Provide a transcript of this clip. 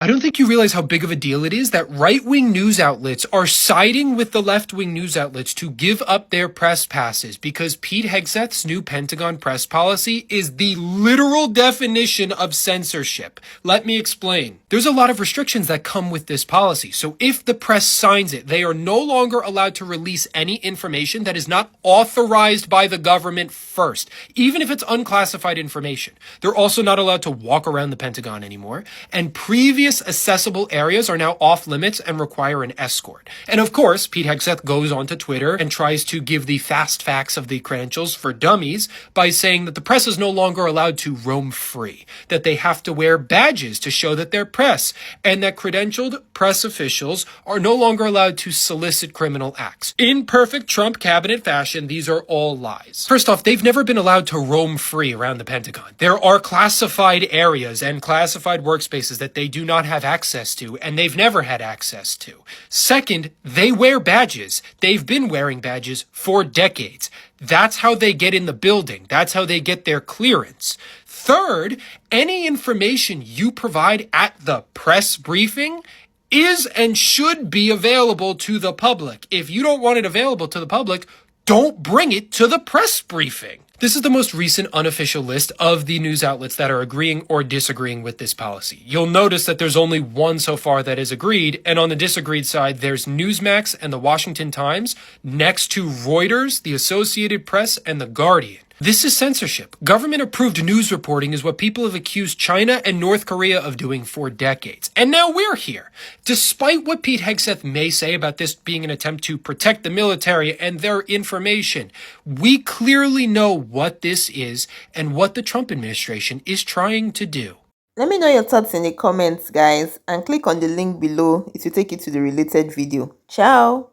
I don't think you realize how big of a deal it is that right-wing news outlets are siding with the left-wing news outlets to give up their press passes because Pete Hegseth's new Pentagon press policy is the literal definition of censorship. Let me explain. There's a lot of restrictions that come with this policy. So if the press signs it, they are no longer allowed to release any information that is not authorized by the government first, even if it's unclassified information. They're also not allowed to walk around the Pentagon anymore, and previous accessible areas are now off limits and require an escort. And of course, Pete Hegseth goes onto Twitter and tries to give the fast facts of the credentials for dummies by saying that the press is no longer allowed to roam free, that they have to wear badges to show that they're press, and that credentialed press officials are no longer allowed to solicit criminal acts. In perfect Trump cabinet fashion, these are all lies. First off, they've never been allowed to roam free around the Pentagon. There are classified areas and classified workspaces that they do not have access to, and they've never had access to. Second, they wear badges. They've been wearing badges for decades. That's how they get in the building. That's how they get their clearance. Third, any information you provide at the press briefing is and should be available to the public. If you don't want it available to the public, don't bring it to the press briefing. This is the most recent unofficial list of the news outlets that are agreeing or disagreeing with this policy. You'll notice that there's only one so far that is agreed, and on the disagreed side, there's Newsmax and the Washington Times, next to Reuters, the Associated Press, and the Guardian. This is censorship. Government-approved news reporting is what people have accused China and North Korea of doing for decades. And now we're here. Despite what Pete Hegseth may say about this being an attempt to protect the military and their information, we clearly know what this is and what the Trump administration is trying to do. Let me know your thoughts in the comments, guys, and click on the link below. It will take you to the related video. Ciao!